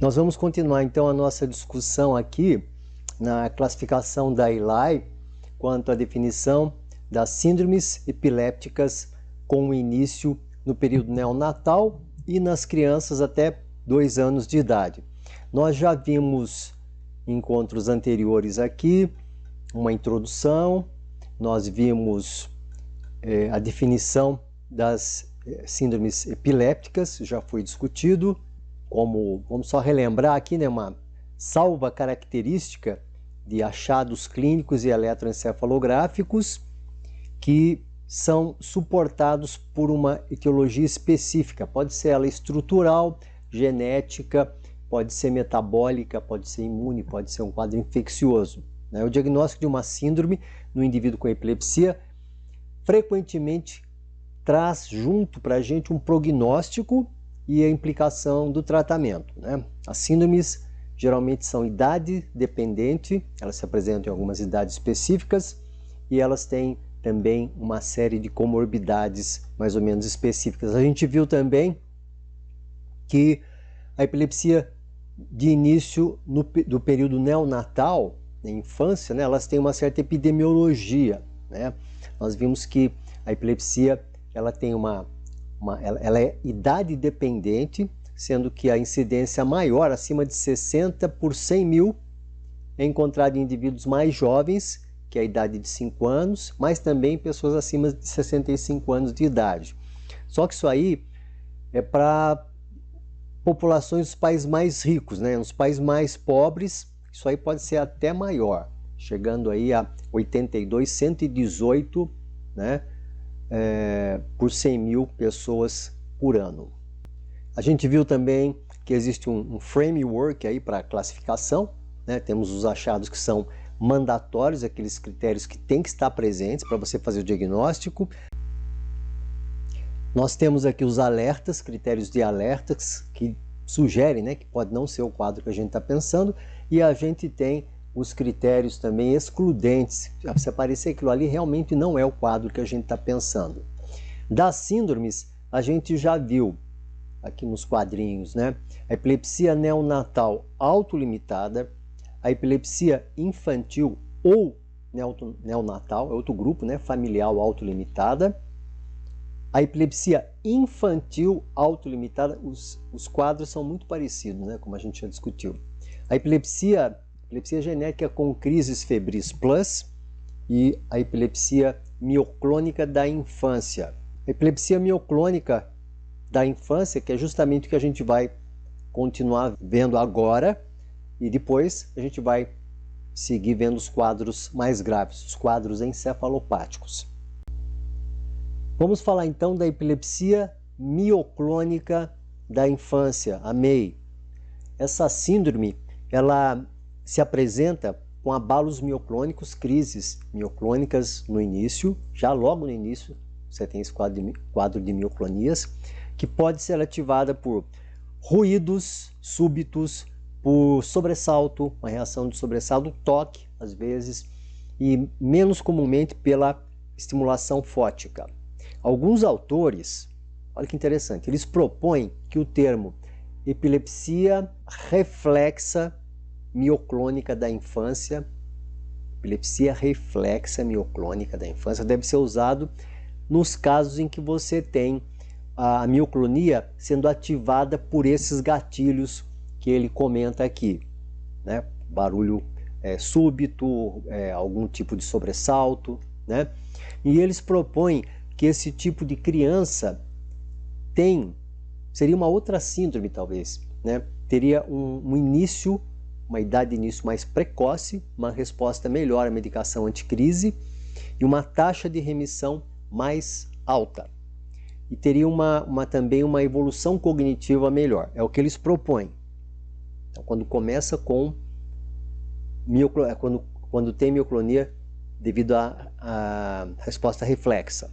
Nós vamos continuar então a nossa discussão aqui na classificação da ELAI quanto à definição das síndromes epilépticas com início no período neonatal e nas crianças até 2 anos de idade. Nós já vimos em encontros anteriores aqui uma introdução, nós vimos a definição das síndromes epilépticas, já foi discutido. Vamos só relembrar aqui, né, uma salva característica de achados clínicos e eletroencefalográficos que são suportados por uma etiologia específica. Pode ser ela estrutural, genética, pode ser metabólica, pode ser imune, pode ser um quadro infeccioso. O diagnóstico de uma síndrome no indivíduo com epilepsia frequentemente traz junto para a gente um prognóstico e a implicação do tratamento. As síndromes geralmente são idade dependente, elas se apresentam em algumas idades específicas e elas têm também uma série de comorbidades mais ou menos específicas. A gente viu também que a epilepsia de início do período neonatal, na infância, elas têm uma certa epidemiologia. Nós vimos que a epilepsia ela tem ela é idade dependente, sendo que a incidência maior, acima de 60 por 100 mil, é encontrada em indivíduos mais jovens, que é a idade de 5 anos, mas também pessoas acima de 65 anos de idade. Só que isso aí é para populações dos países mais ricos, Nos países mais pobres, isso aí pode ser até maior, chegando aí a 82, 118, por 100 mil pessoas por ano. A gente viu também que existe um framework aí para classificação, Temos os achados que são mandatórios, aqueles critérios que têm que estar presentes para você fazer o diagnóstico. Nós temos aqui os alertas, critérios de alertas que sugerem, que pode não ser o quadro que a gente está pensando, e a gente tem os critérios também excludentes. Se aparecer aquilo ali, realmente não é o quadro que a gente está pensando. Das síndromes, a gente já viu aqui nos quadrinhos, A epilepsia neonatal autolimitada, a epilepsia infantil ou neonatal, é outro grupo, familiar autolimitada, a epilepsia infantil autolimitada, os quadros são muito parecidos, como a gente já discutiu. A epilepsia genética com crises febris plus e a epilepsia mioclônica da infância. A epilepsia mioclônica da infância, que é justamente o que a gente vai continuar vendo agora, e depois a gente vai seguir vendo os quadros mais graves, os quadros encefalopáticos. Vamos falar então da epilepsia mioclônica da infância, a MEI. Essa síndrome, ela se apresenta com abalos mioclônicos, crises mioclônicas no início, já logo no início você tem esse quadro de mioclonias, que pode ser ativada por ruídos súbitos, por sobressalto, uma reação de sobressalto, toque às vezes, e menos comumente pela estimulação fótica. Alguns autores, olha que interessante, eles propõem que o termo epilepsia reflexa mioclônica da infância, epilepsia reflexa mioclônica da infância, deve ser usado nos casos em que você tem a mioclonia sendo ativada por esses gatilhos que ele comenta aqui, Barulho súbito, algum tipo de sobressalto, E eles propõem que esse tipo de criança seria uma outra síndrome talvez, Teria um início, uma idade de início mais precoce, uma resposta melhor à medicação anticrise e uma taxa de remissão mais alta. E teria também uma evolução cognitiva melhor, é o que eles propõem. Então, quando começa com quando tem mioclonia devido à resposta reflexa,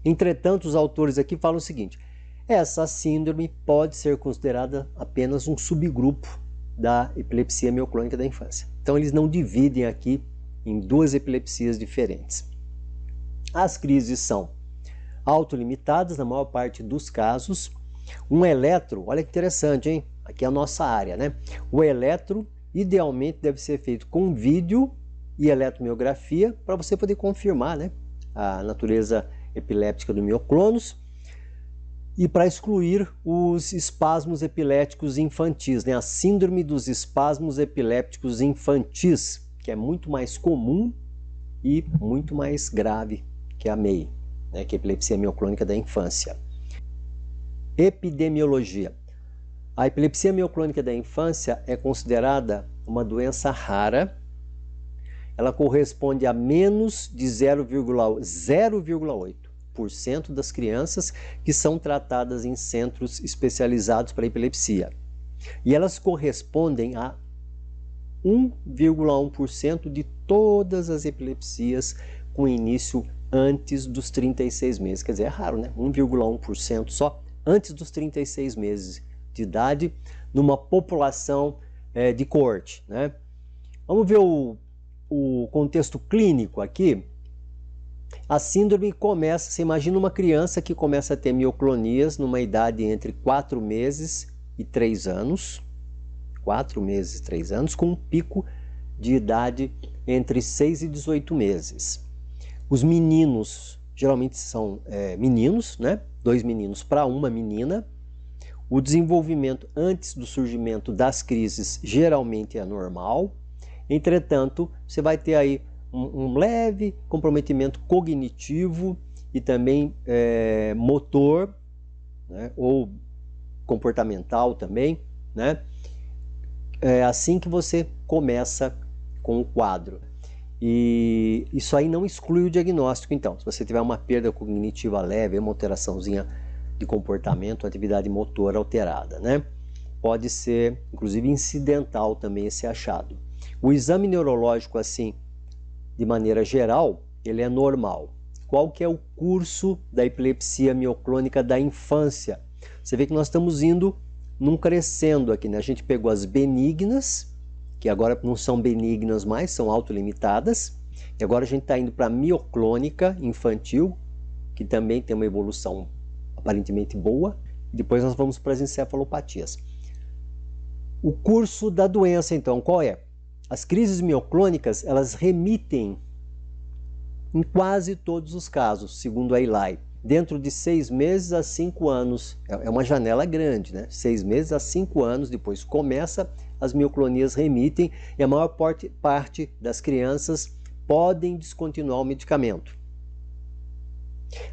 Entretanto, os autores aqui falam o seguinte: essa síndrome pode ser considerada apenas um subgrupo da epilepsia mioclônica da infância. Então, eles não dividem aqui em duas epilepsias diferentes. As crises são autolimitadas na maior parte dos casos, Um eletro, olha que interessante, hein? Aqui é a nossa área, né? O eletro, idealmente, deve ser feito com vídeo e eletromiografia para você poder confirmar, né, a natureza epiléptica do mioclônus e para excluir os espasmos epiléticos infantis, né? A síndrome dos espasmos epilépticos infantis, que é muito mais comum e muito mais grave que a MEI, né, que é a epilepsia mioclônica da infância. Epidemiologia. A epilepsia mioclônica da infância é considerada uma doença rara. Ela corresponde a menos de 0,8% das crianças que são tratadas em centros especializados para epilepsia. E elas correspondem a 1,1% de todas as epilepsias com início antes dos 36 meses. Quer dizer, é raro, né? 1,1% só antes dos 36 meses de idade numa população de coorte, né? Vamos ver o contexto clínico aqui. A síndrome começa, você imagina uma criança que começa a ter mioclonias numa idade entre 4 meses e 3 anos, 4 meses e 3 anos, com um pico de idade entre 6 e 18 meses. Os meninos, geralmente são meninos, né? 2 meninos para uma menina. O desenvolvimento antes do surgimento das crises geralmente é normal. Entretanto, você vai ter aí um leve comprometimento cognitivo e também motor, né? Ou comportamental também, né? Assim que você começa com o quadro. E isso aí não exclui o diagnóstico, então. Se você tiver uma perda cognitiva leve, uma alteraçãozinha de comportamento, atividade motora alterada, né? Pode ser, inclusive, incidental também esse achado. O exame neurológico, assim, de maneira geral, ele é normal. Qual que é o curso da epilepsia mioclônica da infância? Você vê que nós estamos indo num crescendo aqui, né? A gente pegou as benignas, que agora não são benignas mais, são autolimitadas. E agora a gente está indo para a mioclônica infantil, que também tem uma evolução aparentemente boa. E depois nós vamos para as encefalopatias. O curso da doença, então, qual é? As crises mioclônicas, elas remitem em quase todos os casos, segundo a ELAI, dentro de 6 meses a 5 anos. É uma janela grande, né? 6 meses a 5 anos, depois começa, as mioclonias remitem e a maior parte das crianças podem descontinuar o medicamento.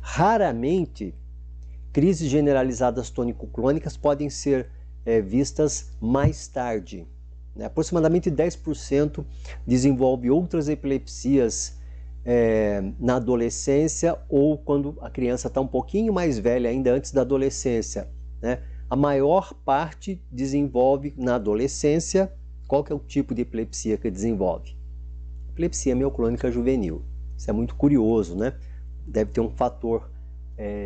Raramente, crises generalizadas tônico-clônicas podem ser vistas mais tarde. Aproximadamente 10% desenvolve outras epilepsias na adolescência ou quando a criança está um pouquinho mais velha, ainda antes da adolescência, né? A maior parte desenvolve na adolescência. Qual que é o tipo de epilepsia que desenvolve? Epilepsia mioclônica juvenil. Isso é muito curioso, né? Deve ter um fator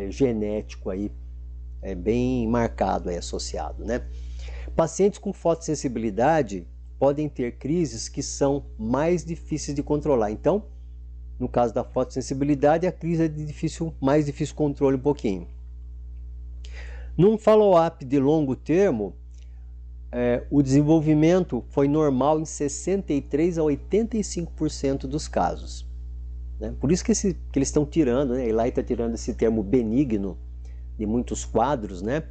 genético aí bem marcado aí, associado, né? Pacientes com fotossensibilidade podem ter crises que são mais difíceis de controlar. Então, no caso da fotossensibilidade, a crise é mais difícil controle um pouquinho. Num follow-up de longo termo, o desenvolvimento foi normal em 63 a 85% dos casos. Né? Por isso que eles estão tirando, né? A ELAI está tirando esse termo benigno de muitos quadros, né?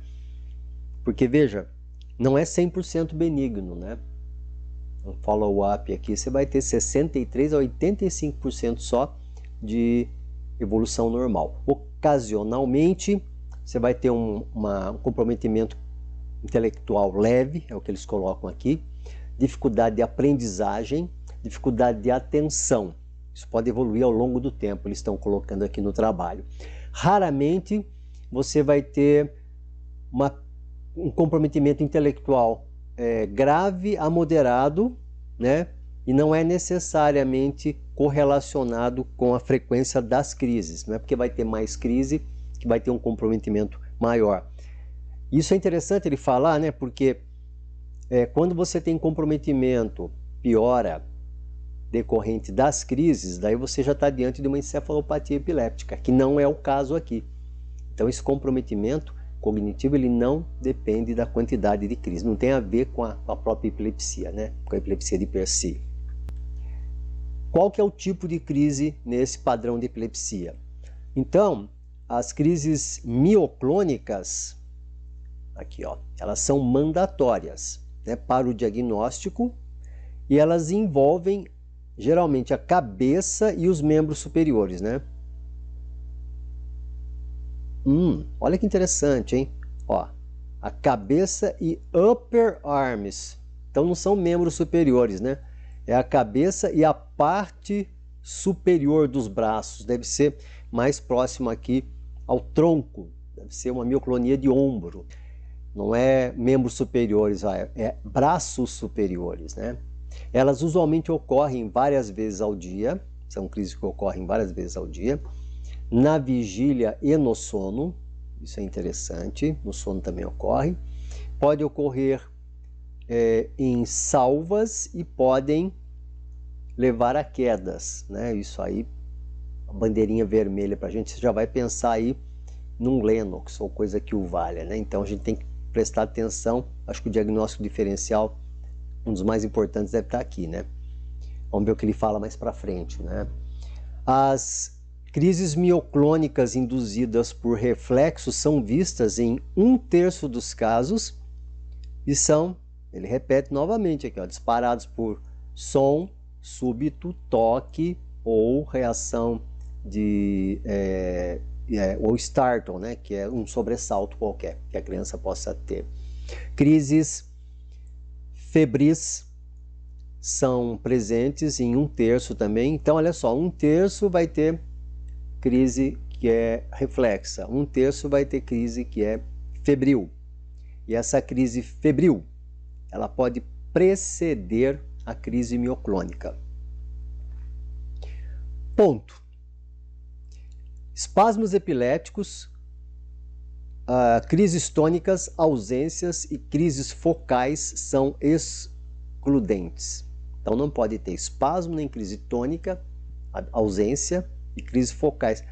Porque, veja, não é 100% benigno, né? Um follow-up aqui, você vai ter 63 a 85% só de evolução normal. Ocasionalmente, você vai ter um comprometimento intelectual leve, é o que eles colocam aqui, dificuldade de aprendizagem, dificuldade de atenção. Isso pode evoluir ao longo do tempo, eles estão colocando aqui no trabalho. Raramente você vai ter um comprometimento intelectual grave a moderado, né? E não é necessariamente correlacionado com a frequência das crises. Não é porque vai ter mais crise que vai ter um comprometimento maior. Isso é interessante ele falar, né? Porque quando você tem comprometimento, piora decorrente das crises, daí você já está diante de uma encefalopatia epiléptica, que não é o caso aqui. Então esse comprometimento cognitivo ele não depende da quantidade de crise, não tem a ver com a própria epilepsia, né? Com a epilepsia de per si. Qual que é o tipo de crise nesse padrão de epilepsia? Então, as crises mioclônicas, aqui ó, elas são mandatórias, né, para o diagnóstico e elas envolvem geralmente a cabeça e os membros superiores, né? Olha que interessante, hein? Ó, a cabeça e upper arms. Então não são membros superiores, né? É a cabeça e a parte superior dos braços. Deve ser mais próximo aqui ao tronco. Deve ser uma mioclonia de ombro. Não é membros superiores, é braços superiores, né? Elas usualmente ocorrem várias vezes ao dia. São crises que ocorrem várias vezes ao dia. Na vigília e no sono, isso é interessante, no sono também ocorre. Pode ocorrer em salvas e podem levar a quedas, né? Isso aí, a bandeirinha vermelha para a gente, você já vai pensar aí num Lennox ou coisa que o valha, né? Então a gente tem que prestar atenção, acho que o diagnóstico diferencial, um dos mais importantes deve estar aqui, né? Vamos ver o que ele fala mais para frente, né? As crises mioclônicas induzidas por reflexos são vistas em 1/3 dos casos e são, ele repete novamente aqui, ó, disparados por som súbito, toque ou reação de ou startle, né, que é um sobressalto qualquer que a criança possa ter. Crises febris são presentes em 1/3 também. Então, olha só, 1/3 vai ter crise que é reflexa, 1/3 vai ter crise que é febril. E essa crise febril, ela pode preceder a crise mioclônica. Ponto. Espasmos epiléticos, crises tônicas, ausências e crises focais são excludentes. Então não pode ter espasmo nem crise tônica, ausência e crises focais.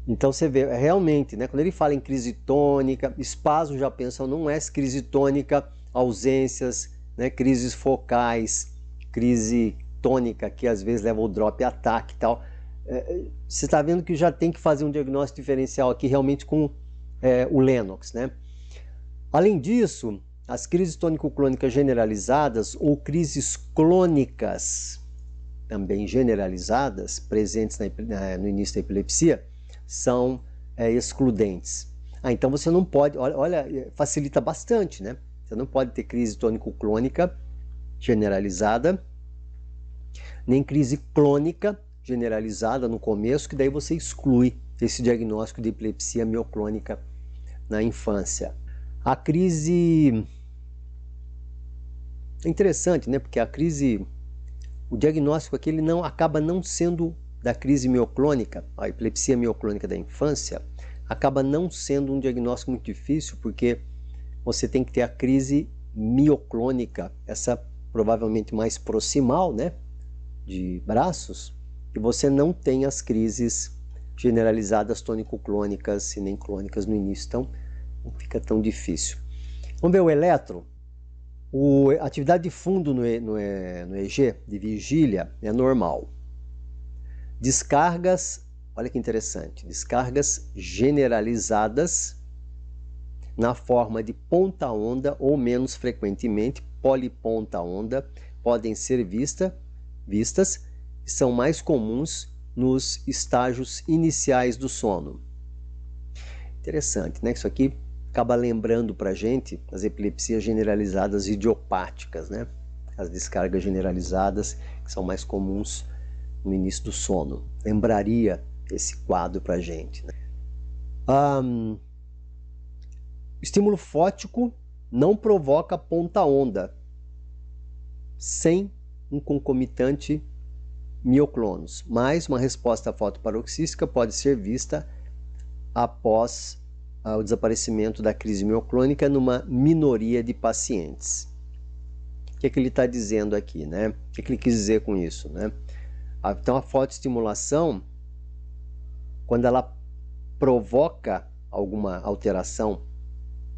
Então você vê, realmente, né, quando ele fala em crise tônica, espasmo já pensam, não é crise tônica, ausências, né, crises focais, crise tônica que às vezes leva ao drop ataque e tal. Você está vendo que já tem que fazer um diagnóstico diferencial aqui realmente com o Lennox, né? Além disso, as crises tônico-clônicas generalizadas ou crises clônicas também generalizadas, presentes no início da epilepsia, são excludentes. Então você não pode, olha, facilita bastante, né? Você não pode ter crise tônico-clônica generalizada, nem crise clônica generalizada no começo, que daí você exclui esse diagnóstico de epilepsia mioclônica na infância. A crise é interessante, né? Porque a crise, o diagnóstico aqui ele não acaba não sendo da crise mioclônica, a epilepsia mioclônica da infância, acaba não sendo um diagnóstico muito difícil, porque você tem que ter a crise mioclônica, essa provavelmente mais proximal, né, de braços, e você não tem as crises generalizadas tônico-clônicas e nem clônicas no início, então não fica tão difícil. Vamos ver o eletro. A atividade de fundo no EEG de vigília é normal. Descargas, olha que interessante, descargas generalizadas na forma de ponta-onda ou menos frequentemente poliponta-onda podem ser vistas e são mais comuns nos estágios iniciais do sono. Interessante, né? Isso aqui acaba lembrando para a gente as epilepsias generalizadas idiopáticas, né? As descargas generalizadas que são mais comuns no início do sono. Lembraria esse quadro para a gente, né? Estímulo fótico não provoca ponta-onda sem um concomitante mioclonus, mas uma resposta fotoparoxística pode ser vista após o desaparecimento da crise mioclônica numa minoria de pacientes. O que é que ele está dizendo aqui, né? O que é que ele quis dizer com isso, né? Então a fotoestimulação, quando ela provoca alguma alteração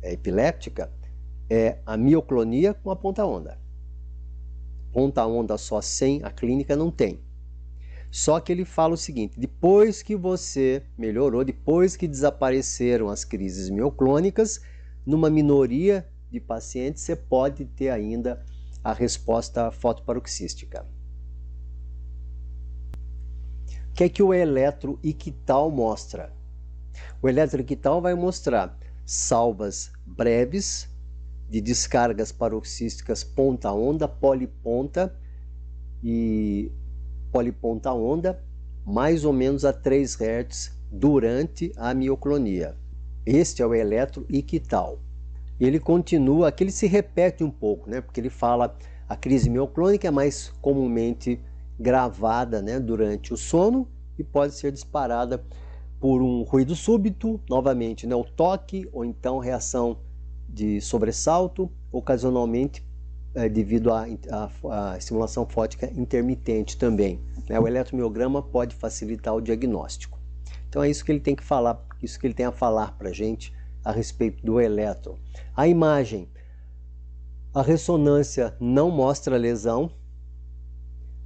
epiléptica é a mioclonia com a ponta-onda. Ponta-onda só sem a clínica não tem. Só que ele fala o seguinte: depois que você melhorou, depois que desapareceram as crises mioclônicas, numa minoria de pacientes você pode ter ainda a resposta fotoparoxística. O que é que o eletroictal mostra? O eletroictal vai mostrar salvas breves de descargas paroxísticas ponta-onda, poliponta e poliponta-onda, mais ou menos a 3 Hz durante a mioclonia. Este é o eletroictal. Ele continua, aqui ele se repete um pouco, né? Porque ele fala a crise mioclônica é mais comumente gravada, né, durante o sono e pode ser disparada por um ruído súbito, novamente, né, o toque ou então reação de sobressalto, ocasionalmente devido à estimulação fótica intermitente também. Né? O eletromiograma pode facilitar o diagnóstico. Então é isso que ele tem que falar, isso que ele tem a falar para a gente a respeito do eletro. A imagem, a ressonância não mostra lesão.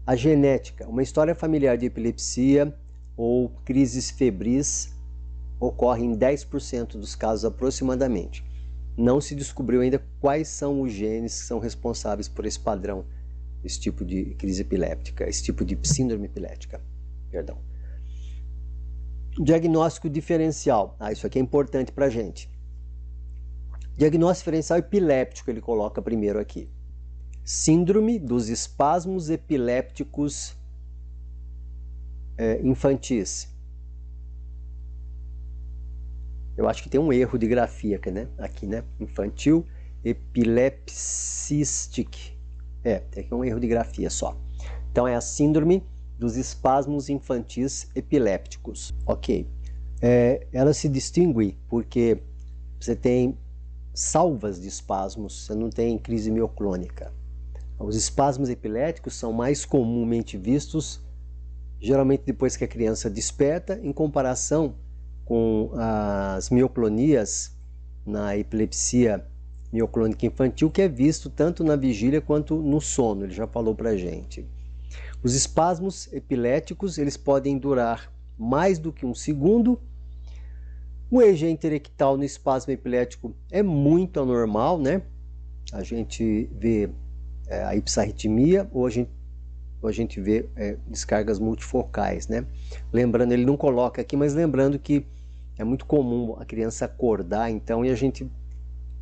A genética, uma história familiar de epilepsia ou crises febris ocorre em 10% dos casos aproximadamente. Não se descobriu ainda quais são os genes que são responsáveis por esse padrão, esse tipo de crise epiléptica, esse tipo de síndrome epilética. Perdão. Diagnóstico diferencial. Isso aqui é importante para a gente. Diagnóstico diferencial epiléptico ele coloca primeiro aqui. Síndrome dos espasmos epilépticos infantis. Eu acho que tem um erro de grafia aqui, né? Infantil epilepsistic. Tem aqui um erro de grafia só. Então é a síndrome dos espasmos infantis epilépticos. Ok. Ela se distingue porque você tem salvas de espasmos, você não tem crise mioclônica. Os espasmos epiléticos são mais comumente vistos, geralmente depois que a criança desperta, em comparação com as mioclonias na epilepsia mioclônica infantil, que é visto tanto na vigília quanto no sono, ele já falou pra gente. Os espasmos epiléticos, eles podem durar mais do que 1 segundo. O EG interectal no espasmo epilético é muito anormal, né? A gente vê a ipsarritmia ou a gente vê descargas multifocais, né? Lembrando, ele não coloca aqui, mas lembrando que é muito comum a criança acordar, então, e a gente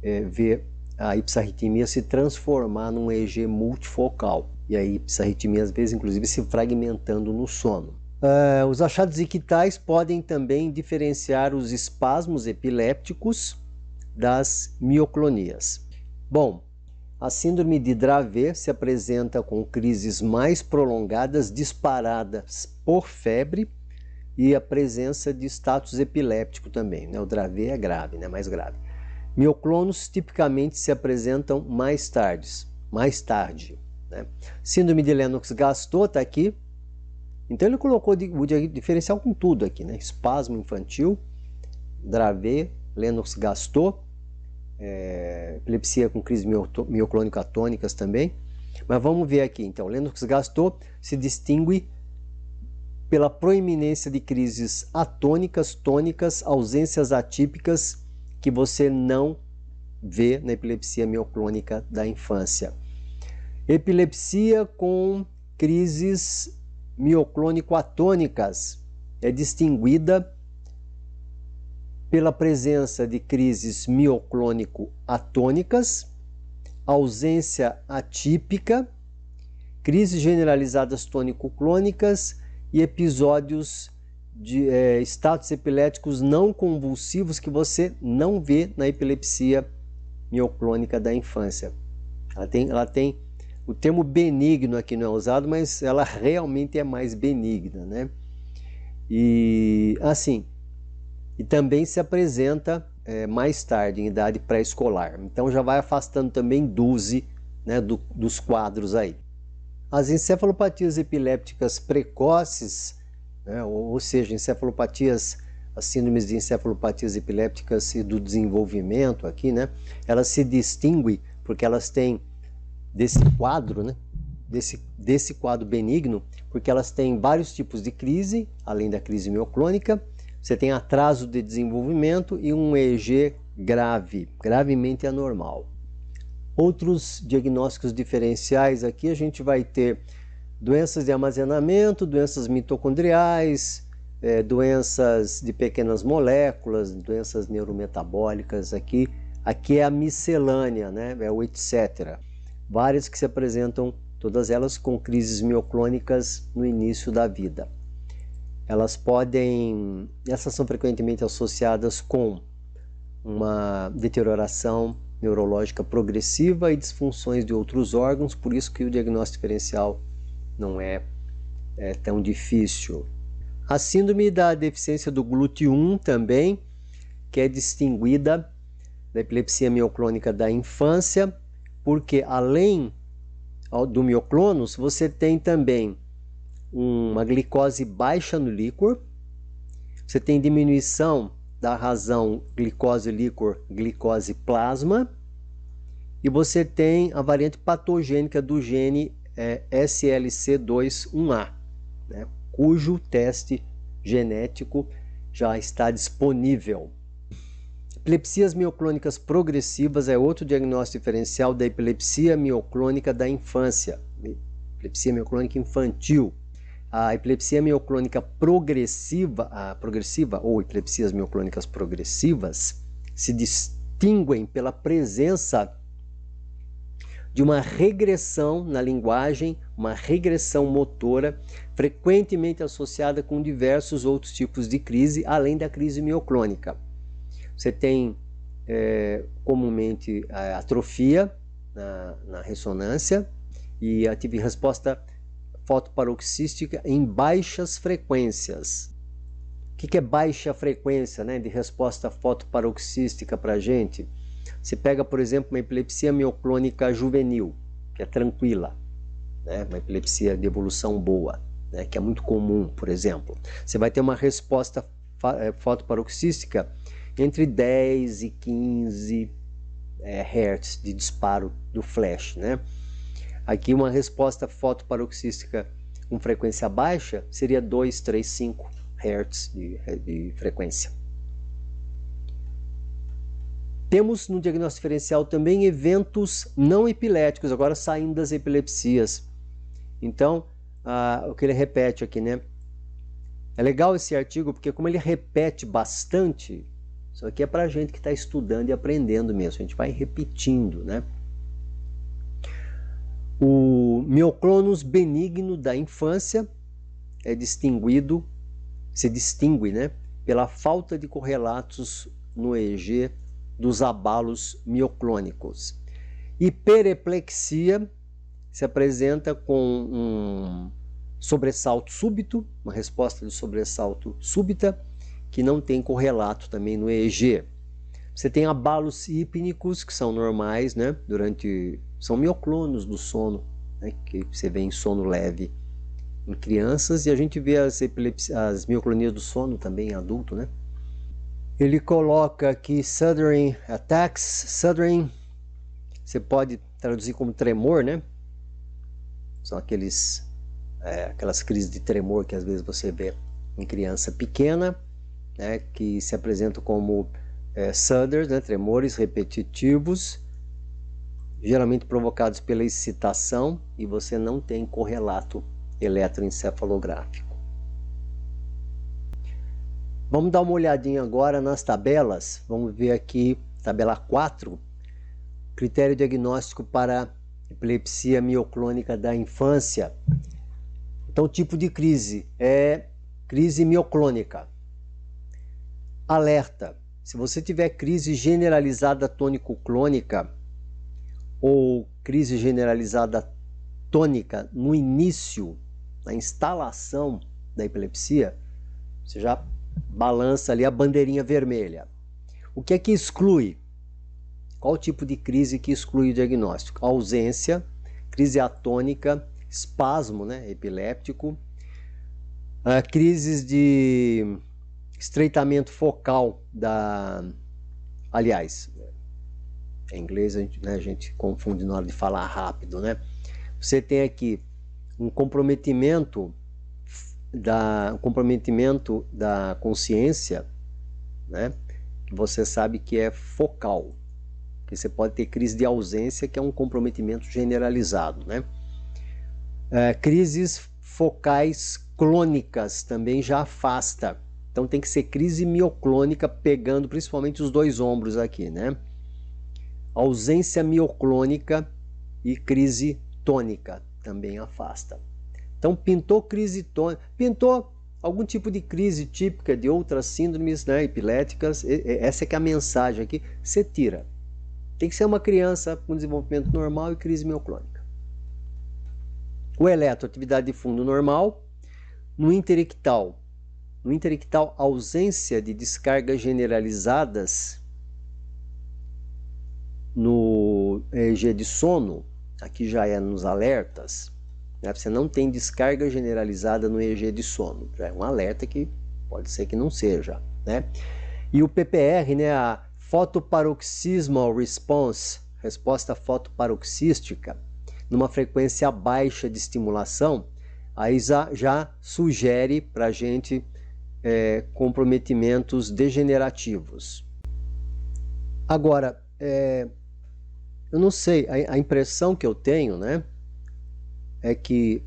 vê a ipsarritmia se transformar num EG multifocal. E a ipsarritmia, às vezes, inclusive, se fragmentando no sono. Os achados ictais podem também diferenciar os espasmos epilépticos das mioclonias. Bom, a síndrome de Dravet se apresenta com crises mais prolongadas, disparadas por febre e a presença de status epiléptico também, né? O Dravet é grave, né? Mais grave. Mioclonos tipicamente se apresentam mais tarde, né? Síndrome de Lennox-Gastaut está aqui. Então ele colocou o diferencial com tudo aqui, né? Espasmo infantil, Dravet, Lennox-Gastaut, epilepsia com crises mioclônico-atônicas também. Mas vamos ver aqui, então, Lennox-Gastaut se distingue pela proeminência de crises atônicas, tônicas, ausências atípicas que você não vê na epilepsia mioclônica da infância. Epilepsia com crises mioclônico-atônicas é distinguida pela presença de crises mioclônico-atônicas, ausência atípica, crises generalizadas tônico-clônicas e episódios de status epiléticos não convulsivos que você não vê na epilepsia mioclônica da infância. Ela tem o termo benigno aqui não é usado, mas ela realmente é mais benigna, né? E assim, e também se apresenta mais tarde, em idade pré-escolar. Então já vai afastando também DUSE, né, dos quadros aí. As encefalopatias epilépticas precoces, né, ou seja, encefalopatias as síndromes de encefalopatias epilépticas e do desenvolvimento aqui, né? Elas se distinguem porque elas têm desse quadro, né? Desse quadro benigno, porque elas têm vários tipos de crise, além da crise mioclônica. Você tem atraso de desenvolvimento e um EEG grave, gravemente anormal. Outros diagnósticos diferenciais aqui a gente vai ter doenças de armazenamento, doenças mitocondriais, doenças de pequenas moléculas, doenças neurometabólicas aqui. Aqui é a miscelânea, né? É o etc. Várias que se apresentam, todas elas com crises mioclônicas no início da vida. Essas são frequentemente associadas com uma deterioração neurológica progressiva e disfunções de outros órgãos, por isso que o diagnóstico diferencial não é tão difícil. A síndrome da deficiência do GLUT1 também, que é distinguida da epilepsia mioclônica da infância, porque além do mioclonus, você tem também uma glicose baixa no líquor, você tem diminuição da razão glicose-líquor, glicose-plasma, e você tem a variante patogênica do gene SLC21A, né, cujo teste genético já está disponível. Epilepsias mioclônicas progressivas é outro diagnóstico diferencial da epilepsia mioclônica da infância, epilepsia mioclônica infantil. A epilepsia mioclônica progressiva ou epilepsias mioclônicas progressivas se distinguem pela presença de uma regressão na linguagem, uma regressão motora, frequentemente associada com diversos outros tipos de crise, além da crise mioclônica. Você tem comumente a atrofia na ressonância e a resposta fotoparoxística em baixas frequências. O que é baixa frequência, né, de resposta fotoparoxística para a gente? Você pega, por exemplo, uma epilepsia mioclônica juvenil, que é tranquila, né, uma epilepsia de evolução boa, né, que é muito comum, por exemplo. Você vai ter uma resposta fotoparoxística entre 10 e 15 Hz de disparo do flash, né? Aqui uma resposta fotoparoxística com frequência baixa seria 2, 3, 5 Hz de frequência. Temos no diagnóstico diferencial também eventos não epiléticos, agora saindo das epilepsias. Então, o que ele repete aqui, né? É legal esse artigo porque como ele repete bastante, isso aqui é para a gente que está estudando e aprendendo mesmo, a gente vai repetindo, né? O mioclonus benigno da infância se distingue, né, pela falta de correlatos no EEG dos abalos mioclônicos. Hipereplexia se apresenta com um sobressalto súbito, uma resposta de sobressalto súbita, que não tem correlato também no EEG. Você tem abalos hípnicos, que são normais, né, são mioclônios do sono, né, que você vê em sono leve em crianças, e a gente vê as mioclonias do sono também em adulto, né? Ele coloca aqui Shuddering Attacks. Shuddering você pode traduzir como tremor, né? São aquelas crises de tremor que às vezes você vê em criança pequena, né, que se apresentam como shudders, né, tremores repetitivos, geralmente provocados pela excitação, e você não tem correlato eletroencefalográfico. Vamos dar uma olhadinha agora nas tabelas. Vamos ver aqui, tabela 4, critério diagnóstico para epilepsia mioclônica da infância. Então, o tipo de crise é crise mioclônica. Alerta: se você tiver crise generalizada tônico-clônica ou crise generalizada tônica no início, na instalação da epilepsia, você já balança ali a bandeirinha vermelha. O que é que exclui? Qual tipo de crise que exclui o diagnóstico? Ausência, crise atônica, espasmo, né, epiléptico, crises de estreitamento focal aliás, em inglês a gente confunde na hora de falar rápido, né? Você tem aqui um comprometimento da consciência, né? Que você sabe que é focal, que você pode ter crise de ausência, que é um comprometimento generalizado, né? Crises focais clônicas também já afasta, então tem que ser crise mioclônica, pegando principalmente os dois ombros aqui, né? Ausência mioclônica e crise tônica também afasta. Então pintou crise tônica, pintou algum tipo de crise típica de outras síndromes, né, epiléticas, essa é que é a mensagem aqui, você tira. Tem que ser uma criança com desenvolvimento normal e crise mioclônica. O eletro, atividade de fundo normal. No interictal, ausência de descargas generalizadas no EEG de sono, aqui já é nos alertas, né? Você não tem descarga generalizada no EEG de sono, já é um alerta que pode ser que não seja, né? E o PPR, né, a Photoparoxysmal Response, resposta fotoparoxística, numa frequência baixa de estimulação, aí já sugere para a gente comprometimentos degenerativos. Agora, eu não sei, a impressão que eu tenho, né, é que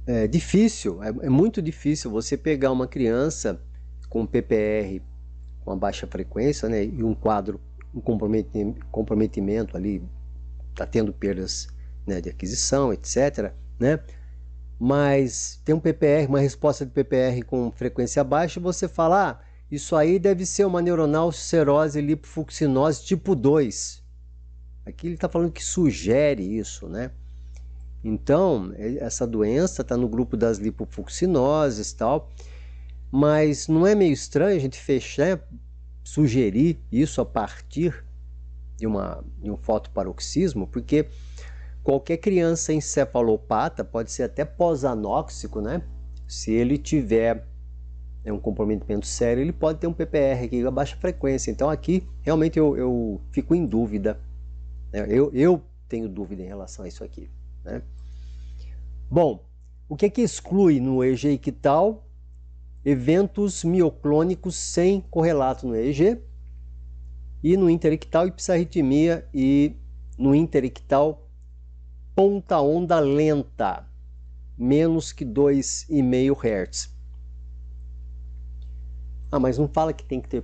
é difícil, é muito difícil você pegar uma criança com PPR com a baixa frequência, né, e um quadro, um comprometimento ali, está tendo perdas, né, de aquisição, etc., né, mas tem um PPR, uma resposta de PPR com frequência baixa, e você fala, isso aí deve ser uma neuronal serose lipofucsinose tipo 2. Aqui ele está falando que sugere isso, né? Então, essa doença está no grupo das lipofucsinoses e tal, mas não é meio estranho a gente fechar, sugerir isso a partir de um fotoparoxismo, porque qualquer criança encefalopata pode ser até pós-anóxico, né? Se ele tiver um comprometimento sério, ele pode ter um PPR aqui a baixa frequência. Então aqui realmente eu fico em dúvida, né? Eu tenho dúvida em relação a isso aqui, né? Bom, o que é que exclui no EEG ictal? Eventos mioclônicos sem correlato no EEG, e no interictal ipsarritmia, e no interictal ponta onda lenta, menos que 2,5 Hz. Mas não fala que tem que ter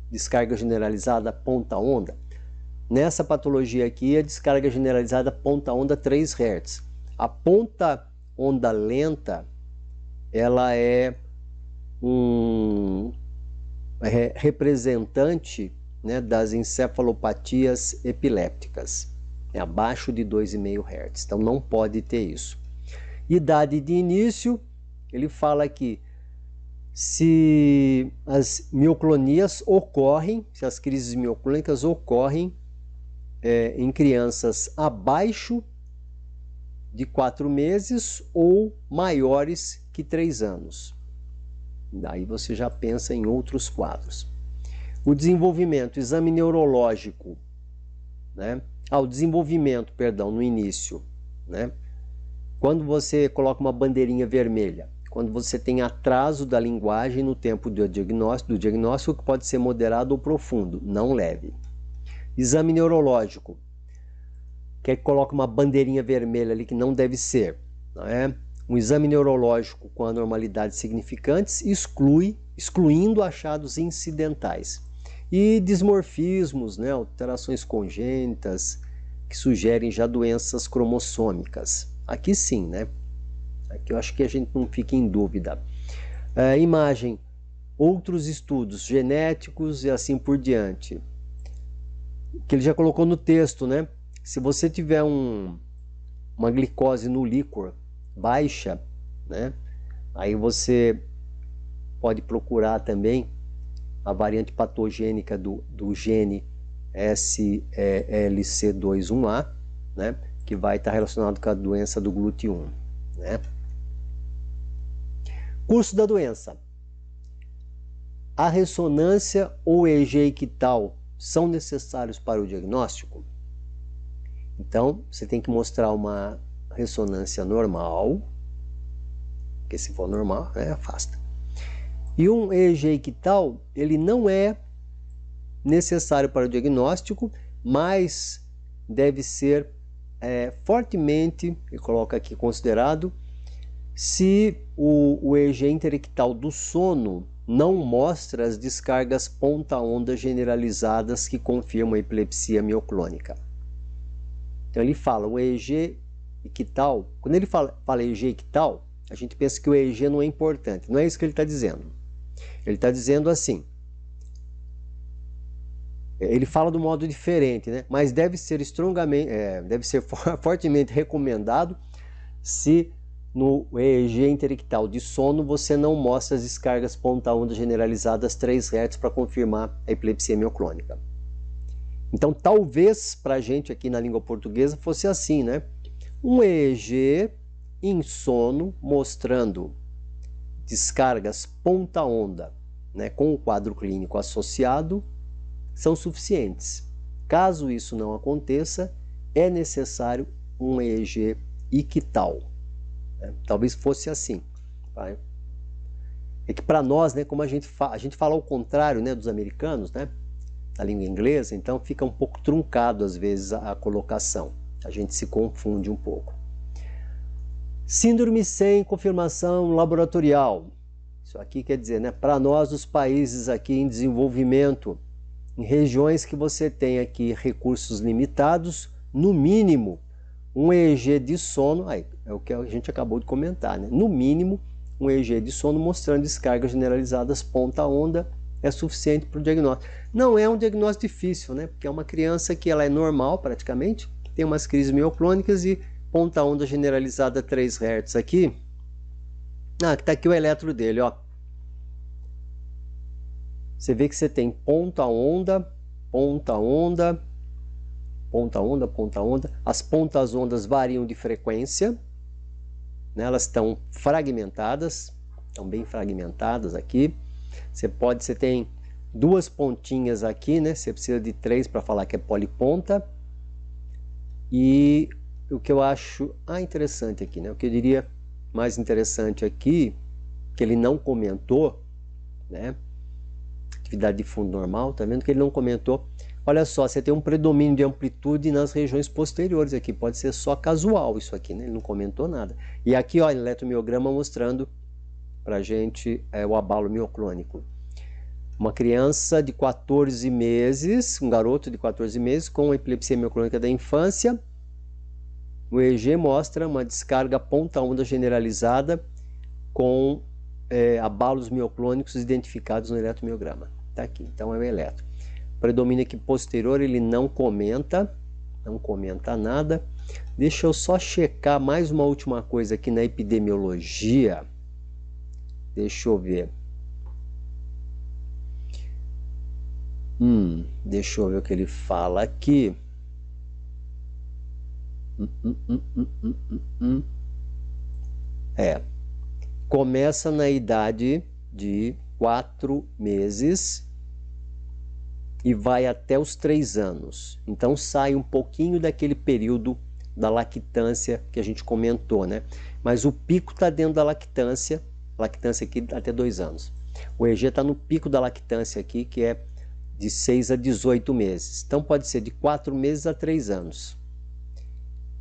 descarga generalizada ponta onda? Nessa patologia aqui, a descarga generalizada ponta onda 3 Hz. A ponta onda lenta, ela é um representante, né, das encefalopatias epilépticas, abaixo de 2,5 Hz, então não pode ter isso. Idade de início, ele fala que se as mioclonias ocorrem, se as crises mioclônicas ocorrem em crianças abaixo de 4 meses ou maiores que 3 anos. Daí você já pensa em outros quadros. O desenvolvimento, exame neurológico, né? O desenvolvimento, perdão, no início, né? Quando você coloca uma bandeirinha vermelha, quando você tem atraso da linguagem no tempo do diagnóstico, que pode ser moderado ou profundo, não leve. Exame neurológico, que coloca uma bandeirinha vermelha ali que não deve ser, não é? Um exame neurológico com anormalidades significantes excluindo achados incidentais. E dismorfismos, né, alterações congênitas que sugerem já doenças cromossômicas. Aqui sim, né? Aqui eu acho que a gente não fica em dúvida. Imagem, outros estudos genéticos e assim por diante. Que ele já colocou no texto, né? Se você tiver uma glicose no líquor baixa, né? Aí você pode procurar também a variante patogênica do gene SLC21A, né? Que vai estar relacionado com a doença do 1, né? Curso da doença. a ressonância ou o EEG ictal são necessários para o diagnóstico? Então, você tem que mostrar uma ressonância normal, porque se for normal, afasta. E um EEG ictal, ele não é necessário para o diagnóstico, mas deve ser fortemente, eu coloco aqui considerado, se o EEG interictal do sono não mostra as descargas ponta-onda generalizadas que confirmam a epilepsia mioclônica. Então ele fala o EEG ictal, quando ele fala EEG ictal, a gente pensa que o EEG não é importante, não é isso que ele está dizendo. Ele está dizendo assim, ele fala de um modo diferente, né? Mas deve ser fortemente recomendado se no EEG interictal de sono você não mostra as descargas ponta-onda generalizadas 3 Hz para confirmar a epilepsia mioclônica. Então talvez para a gente aqui na língua portuguesa fosse assim, né? Um EEG em sono mostrando descargas ponta-onda, né, com o quadro clínico associado, são suficientes. Caso isso não aconteça, é necessário um EEG ictal. Talvez fosse assim. É que para nós, né, como a gente fala ao contrário, né, dos americanos, né, da língua inglesa, então fica um pouco truncado às vezes a colocação. A gente se confunde um pouco. Síndrome sem confirmação laboratorial. Isso aqui quer dizer, né, para nós, os países aqui em desenvolvimento, em regiões que você tem aqui recursos limitados, no mínimo, um EEG de sono, é o que a gente acabou de comentar, né? No mínimo, um EEG de sono mostrando descargas generalizadas ponta-onda é suficiente para o diagnóstico. Não é um diagnóstico difícil, né? Porque é uma criança que ela é normal praticamente, tem umas crises mioclônicas e ponta-onda generalizada 3 Hz aqui. Está aqui o eletro dele, ó. Você vê que você tem ponta-onda, ponta-onda, ponta-onda, ponta-onda. As pontas-ondas variam de frequência, né? Elas estão fragmentadas, estão bem fragmentadas aqui. Você tem 2 pontinhas aqui, né? Você precisa de 3 para falar que é poliponta. E o que eu acho interessante aqui, né? O que eu diria mais interessante aqui, que ele não comentou, né? Atividade de fundo normal, tá vendo que ele não comentou? Olha só, você tem um predomínio de amplitude nas regiões posteriores aqui, pode ser só casual isso aqui, né? Ele não comentou nada. E aqui, ó, eletromiograma mostrando pra gente o abalo mioclônico. Uma criança de 14 meses, um garoto de 14 meses com epilepsia mioclônica da infância. O EEG mostra uma descarga ponta-onda generalizada com abalos mioclônicos identificados no eletromiograma. Tá aqui, então é o eletro. Predomínio aqui posterior, ele não comenta nada. Deixa eu só checar mais uma última coisa aqui na epidemiologia. Deixa eu ver. Deixa eu ver o que ele fala aqui. Começa na idade de 4 meses e vai até os 3 anos. Então sai um pouquinho daquele período da lactância que a gente comentou, né? Mas o pico está dentro da lactância aqui até 2 anos. O EEG está no pico da lactância aqui, que é de 6 a 18 meses. Então pode ser de 4 meses a 3 anos.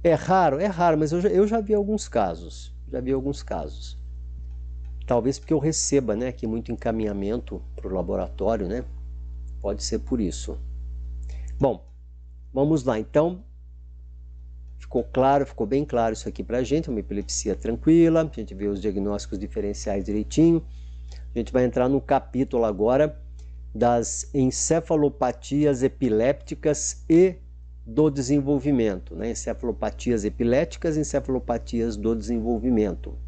É raro, mas eu já vi alguns casos. Talvez porque eu receba, né, aqui muito encaminhamento para o laboratório, né? Pode ser por isso. Bom, vamos lá. Então, ficou bem claro isso aqui para a gente. Uma epilepsia tranquila. A gente vê os diagnósticos diferenciais direitinho. A gente vai entrar no capítulo agora das encefalopatias epilépticas e do desenvolvimento, né? Encefalopatias epiléticas e encefalopatias do desenvolvimento.